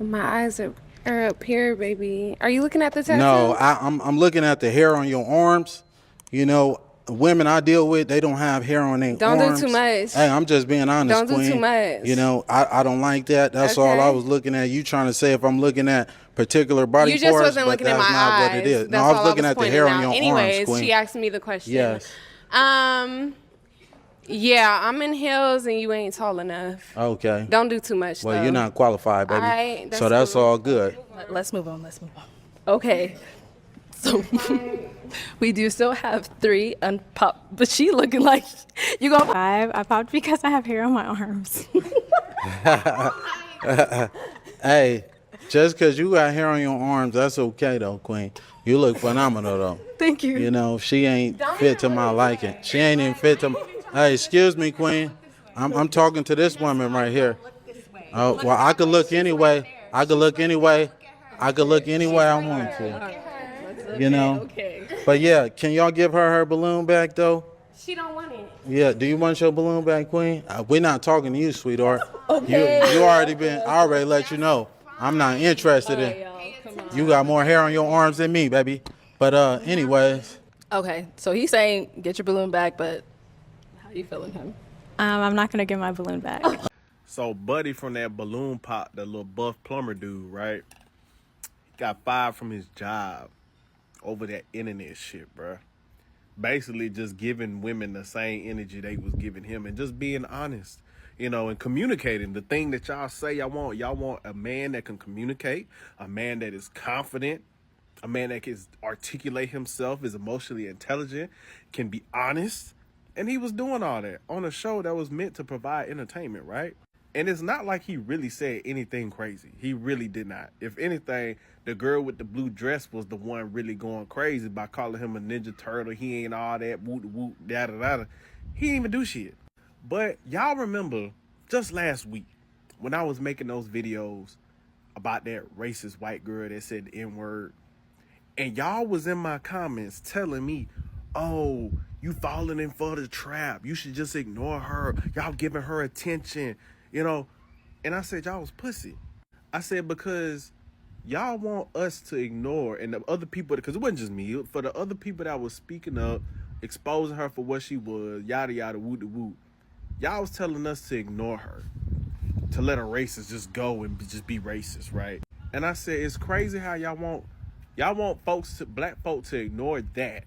My eyes are up here, baby. Are you looking at the tattoo? No, I'm looking at the hair on your arms. You know, women I deal with, they don't have hair on their Don't arms. do too much. Hey, I'm just being honest, Don't do Queen. too much. You know, I don't like that. That's all I Okay. was looking at. You trying to say if I'm looking at particular body You just parts, wasn't but looking at that's my not eyes. what it is. No, That's I was all looking I was at the pointing hair on out. your Anyways, arms, Queen. she asked me the question. Yes. Yeah, I'm in heels and you ain't tall enough. Okay. Don't do too much, Well, though. you're not qualified, baby. All right, so that's cool. all good. Let's move on. Okay. So we do still have 3 unpopped, but she looking like you go 5. I popped because I have hair on my arms. Hey, just because you got hair on your arms, that's okay, though, Queen. You look phenomenal, though. Thank you. You know, she ain't fit to my liking. She ain't even fit to. Hey, excuse me, Queen. I'm talking to this woman right here. Oh, well, I could look anyway. I could look anyway. I could look anyway I want to. You know. Okay. But yeah, can y'all give her balloon back though? She don't want it. Yeah. Do you want your balloon back, Queen? We're not talking to you, sweetheart. Okay. You already been. I already let you know. I'm not interested in. You got more hair on your arms than me, baby. But anyways. Okay. So he's saying get your balloon back, but how you feeling him? I'm not gonna get my balloon back. So Buddy from that balloon pop, the little buff plumber dude, right? He got fired from his job over that internet shit, bruh. Basically just giving women the same energy they was giving him and just being honest, you know, and communicating the thing that y'all say y'all want. Y'all want a man that can communicate, a man that is confident, a man that can articulate himself, is emotionally intelligent, can be honest. And he was doing all that on a show that was meant to provide entertainment, right? And it's not like he really said anything crazy. He really did not. If anything, the girl with the blue dress was the one really going crazy by calling him a Ninja Turtle. He ain't all that, woot woot, da da da. He didn't even do shit. But y'all remember just last week when I was making those videos about that racist white girl that said the N-word, and y'all was in my comments telling me, oh, you falling in for the trap. You should just ignore her. Y'all giving her attention, you know. And I said, y'all was pussy. I said, because y'all want us to ignore, and the other people, because it wasn't just me, for the other people that was speaking up, exposing her for what she was, yada, yada, woot, woot. Y'all was telling us to ignore her, to let a racist just go and just be racist, right? And I said, it's crazy how y'all want folks, black folks, to ignore that.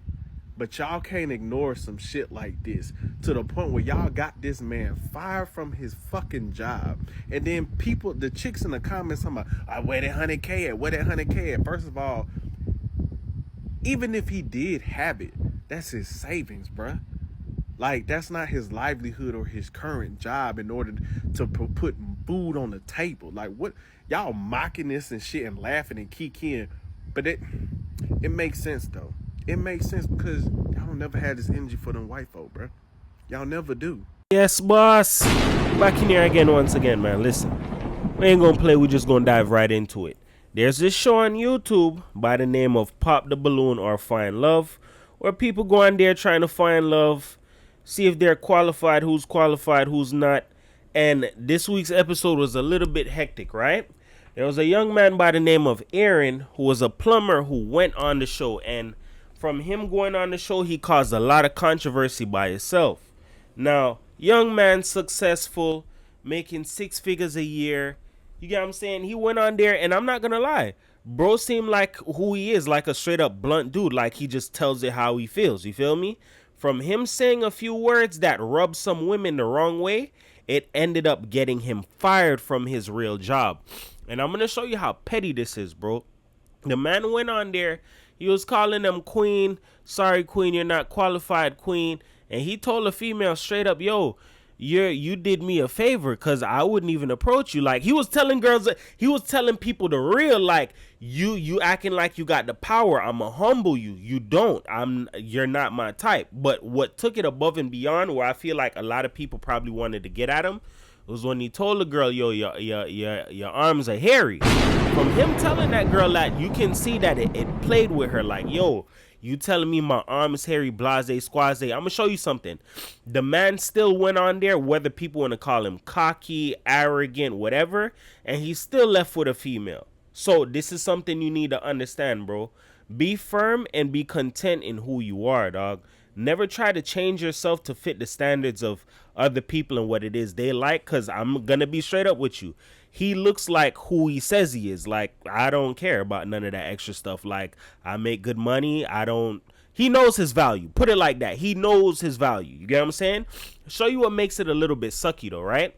But y'all can't ignore some shit like this to the point where y'all got this man fired from his fucking job. And then people, the chicks in the comments, I'm like, where that 100K at? Where that 100K at? First of all, even if he did have it, that's his savings, bruh. Like, that's not his livelihood or his current job in order to put food on the table. Like, what? Y'all mocking this and shit and laughing and kikiing. But it makes sense, though. It makes sense because y'all never had this energy for them white folk, bro. Y'all never do. Yes, boss. Back in here again once again, man. Listen, we ain't gonna play. We just gonna dive right into it. There's this show on YouTube by the name of Pop the Balloon or Find Love, where people go on there trying to find love, see if they're qualified, who's not. And this week's episode was a little bit hectic, right? There was a young man by the name of Aaron who was a plumber who went on the show, and from him going on the show, he caused a lot of controversy by himself. Now, young man, successful, making 6 figures a year. You get what I'm saying? He went on there, and I'm not going to lie. Bro seemed like who he is, like a straight up blunt dude. Like he just tells it how he feels. You feel me? From him saying a few words that rubbed some women the wrong way, it ended up getting him fired from his real job. And I'm going to show you how petty this is, bro. The man went on there. He was calling them queen. Sorry, queen, you're not qualified, queen. And he told a female straight up, yo, you did me a favor because I wouldn't even approach you. Like, he was telling girls, he was telling people the real, like, you acting like you got the power. I'ma humble you. You don't. You're not my type. But what took it above and beyond, where I feel like a lot of people probably wanted to get at him, was when he told the girl, yo, your arms are hairy. From him telling that girl that, you can see that it played with her. Like, yo, You telling me my arm is hairy, blase, squaze. I'm going to show you something. The man still went on there, whether people want to call him cocky, arrogant, whatever, and he's still left with a female. So this is something you need to understand, bro. Be firm and be content in who you are, dog. Never try to change yourself to fit the standards of other people and what it is they like, because I'm going to be straight up with you. He looks like who he says he is. Like, I don't care about none of that extra stuff. Like, I make good money. He knows his value. Put it like that. He knows his value. You get what I'm saying? Show you what makes it a little bit sucky though, right?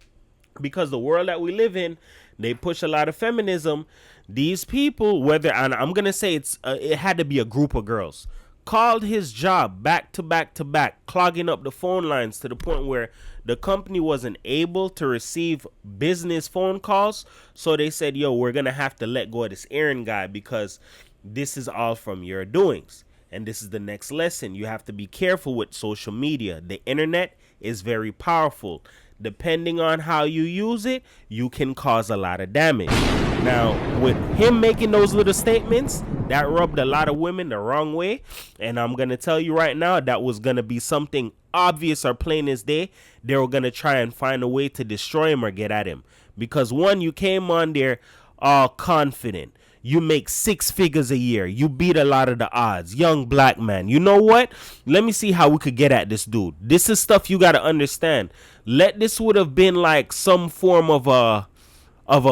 Because the world that we live in, they push a lot of feminism. These people, and I'm going to say it had to be a group of girls, called his job back to back to back, clogging up the phone lines to the point where the company wasn't able to receive business phone calls. So they said, yo, we're going to have to let go of this errand guy because this is all from your doings. And this is the next lesson. You have to be careful with social media. The internet is very powerful. Depending on how you use it, you can cause a lot of damage. Now, with him making those little statements, that rubbed a lot of women the wrong way. And I'm going to tell you right now, that was going to be something obvious or plain as day. They were going to try and find a way to destroy him or get at him. Because one, you came on there all confident. You make 6 figures a year. You beat a lot of the odds. Young black man. You know what? Let me see how we could get at this dude. This is stuff you got to understand. This would have been like some form of a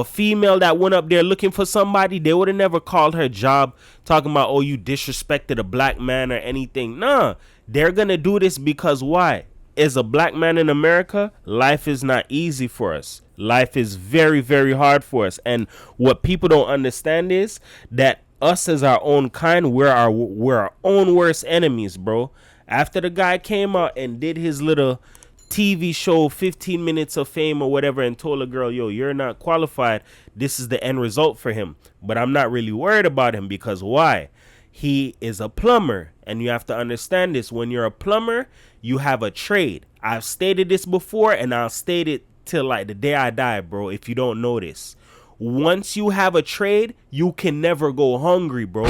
female that went up there looking for somebody. They would have never called her job talking about, oh, you disrespected a black man or anything. Nah, they're going to do this because why? As a black man in America, life is not easy for us. Life is very, very hard for us. And what people don't understand is that us as our own kind, we're our own worst enemies, bro. After the guy came out and did his little TV show, 15 minutes of fame or whatever, and told a girl, yo, you're not qualified, this is the end result for him. But I'm not really worried about him because why? He is a plumber. And you have to understand this. When you're a plumber, you have a trade. I've stated this before and I'll state it till like the day I die, bro, if you don't know this. Once you have a trade, you can never go hungry, bro.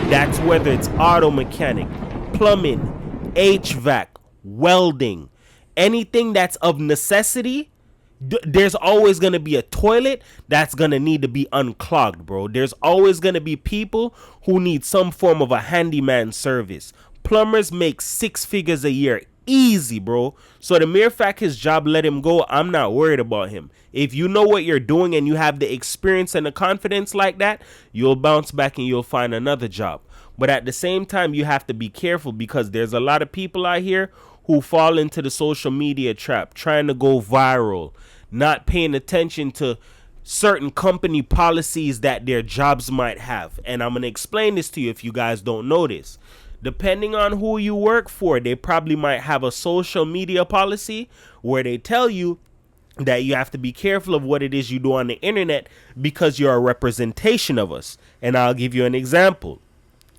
That's whether it's auto mechanic, plumbing, HVAC, welding, anything that's of necessity. There's always going to be a toilet that's going to need to be unclogged, bro. There's always going to be people who need some form of a handyman service. Plumbers make 6 figures a year. Easy, bro. So the mere fact his job let him go, I'm not worried about him. If you know what you're doing and you have the experience and the confidence like that, you'll bounce back and you'll find another job. But at the same time, you have to be careful because there's a lot of people out here who fall into the social media trap, trying to go viral, not paying attention to certain company policies that their jobs might have. And I'm going to explain this to you if you guys don't know this. Depending on who you work for, they probably might have a social media policy where they tell you that you have to be careful of what it is you do on the internet because you're a representation of us. And I'll give you an example.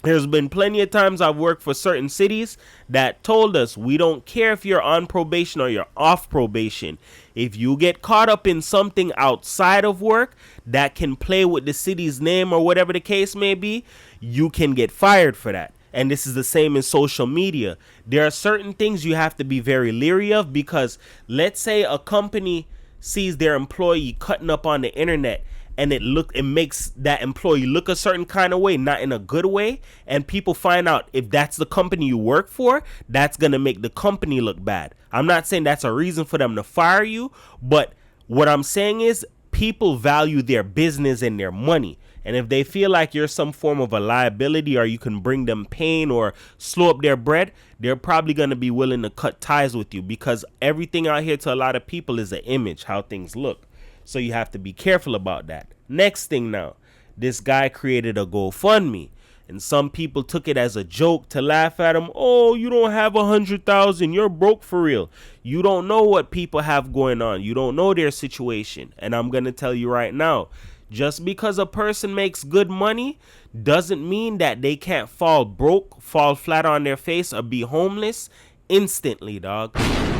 There's been plenty of times I've worked for certain cities that told us we don't care if you're on probation or you're off probation. If you get caught up in something outside of work that can play with the city's name or whatever the case may be, you can get fired for that. And this is the same in social media. There are certain things you have to be very leery of because let's say a company sees their employee cutting up on the internet and it makes that employee look a certain kind of way, not in a good way. And people find out if that's the company you work for, that's going to make the company look bad. I'm not saying that's a reason for them to fire you, but what I'm saying is people value their business and their money. And if they feel like you're some form of a liability or you can bring them pain or slow up their bread, they're probably going to be willing to cut ties with you because everything out here to a lot of people is an image, how things look. So you have to be careful about that. Next thing now, this guy created a GoFundMe and some people took it as a joke to laugh at him. Oh, you don't have 100,000. You're broke for real. You don't know what people have going on. You don't know their situation. And I'm going to tell you right now, just because a person makes good money doesn't mean that they can't fall broke, fall flat on their face, or be homeless instantly, dog.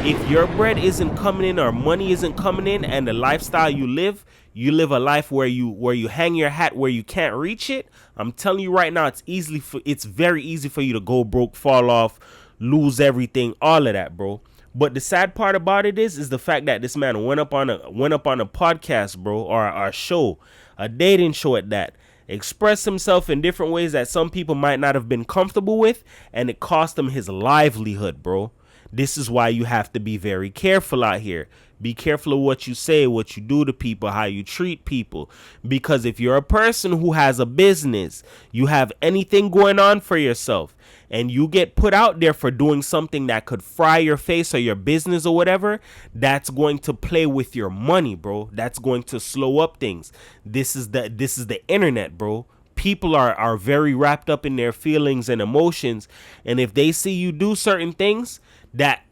If your bread isn't coming in or money isn't coming in and the lifestyle you live, you live a life where you hang your hat where you can't reach it, I'm telling you right now, it's very easy for you to go broke, fall off, lose everything, all of that, bro. But the sad part about it is the fact that this man went up on a podcast, bro, or a show, a dating show at that, expressed himself in different ways that some people might not have been comfortable with, and it cost him his livelihood, bro. This is why you have to be very careful out here. Be careful of what you say, what you do to people, how you treat people. Because if you're a person who has a business, you have anything going on for yourself, and you get put out there for doing something that could fry your face or your business or whatever, that's going to play with your money, bro. That's going to slow up things. This is the internet, bro. People are very wrapped up in their feelings and emotions, and if they see you do certain things that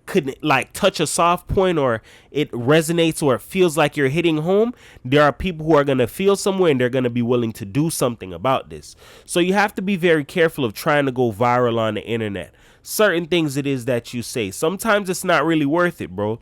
could like touch a soft point, or it resonates, or it feels like you're hitting home, there are people who are going to feel somewhere, and they're going to be willing to do something about this. So you have to be very careful of trying to go viral on the internet. Certain things it is that you say, sometimes it's not really worth it, bro.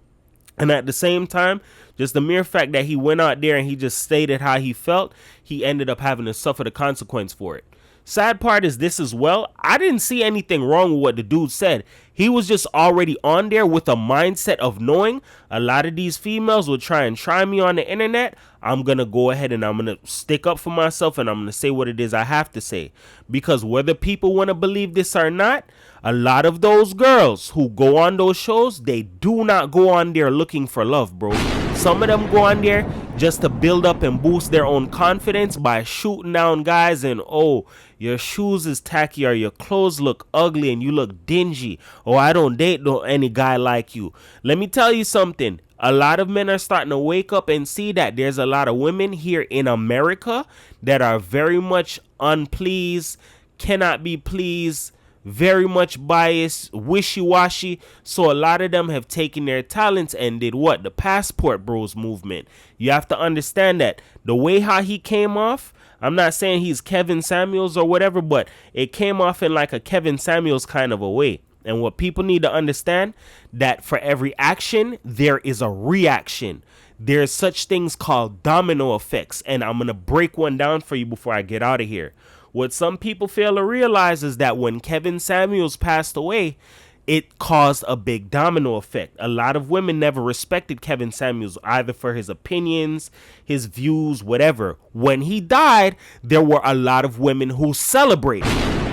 And at the same time, just the mere fact that he went out there and he just stated how he felt, he ended up having to suffer the consequence for it. Sad part is this as well. I didn't see anything wrong with what the dude said. He was just already on there with a mindset of knowing a lot of these females will try me on the internet. I'm going to go ahead and I'm going to stick up for myself, and I'm going to say what it is I have to say. Because whether people want to believe this or not, a lot of those girls who go on those shows, they do not go on there looking for love, bro. Some of them go on there just to build up and boost their own confidence by shooting down guys, and oh, your shoes is tacky, or your clothes look ugly and you look dingy, or I don't date any guy like you. Let me tell you something. A lot of men are starting to wake up and see that there's a lot of women here in America that are very much unpleased, cannot be pleased, very much biased, wishy-washy. So a lot of them have taken their talents and did what? The passport bros movement. You have to understand that the way how he came off, I'm not saying he's Kevin Samuels or whatever, but it came off in like a Kevin Samuels kind of a way. And what people need to understand, that for every action, there is a reaction. There's such things called domino effects. And I'm going to break one down for you before I get out of here. What some people fail to realize is that when Kevin Samuels passed away, it caused a big domino effect. A lot of women never respected Kevin Samuels, either for his opinions, his views, whatever. When he died, there were a lot of women who celebrated.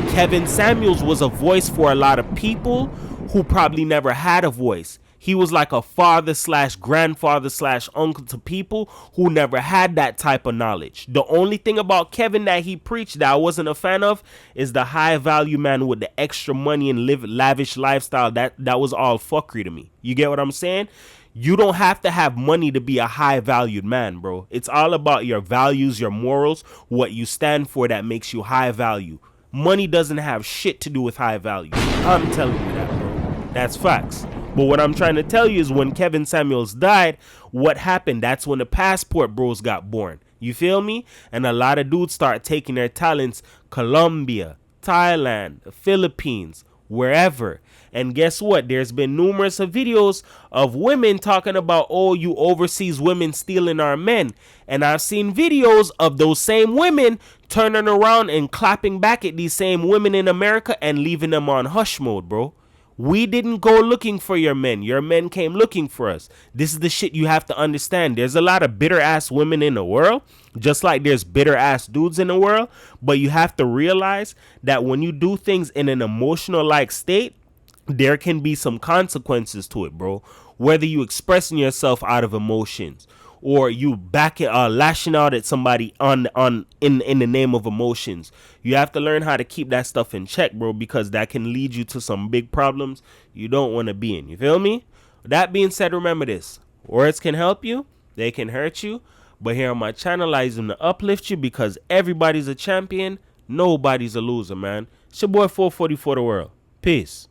Kevin Samuels was a voice for a lot of people who probably never had a voice. He was like a father / grandfather / uncle to people who never had that type of knowledge. The only thing about Kevin that he preached that I wasn't a fan of is the high value man with the extra money and live lavish lifestyle. That was all fuckery to me. You get what I'm saying? You don't have to have money to be a high valued man, bro. It's all about your values, your morals, what you stand for that makes you high value. Money doesn't have shit to do with high value. I'm telling you that, bro. That's facts. But what I'm trying to tell you is when Kevin Samuels died, what happened? That's when the passport bros got born. You feel me? And a lot of dudes start taking their talents Colombia, Thailand, the Philippines, wherever. And guess what? There's been numerous of videos of women talking about, oh, you overseas women stealing our men. And I've seen videos of those same women turning around and clapping back at these same women in America and leaving them on hush mode, bro. We didn't go looking for your men. Your men came looking for us. This is the shit you have to understand. There's a lot of bitter ass women in the world, just like there's bitter ass dudes in the world. But you have to realize that when you do things in an emotional like state, there can be some consequences to it, bro. Whether you expressing yourself out of emotions or you lashing out at somebody in the name of emotions. You have to learn how to keep that stuff in check, bro, because that can lead you to some big problems you don't want to be in. You feel me? That being said, remember this. Words can help you. They can hurt you. But here on my channel, I use them to uplift you because everybody's a champion. Nobody's a loser, man. It's your boy 444 The World. Peace.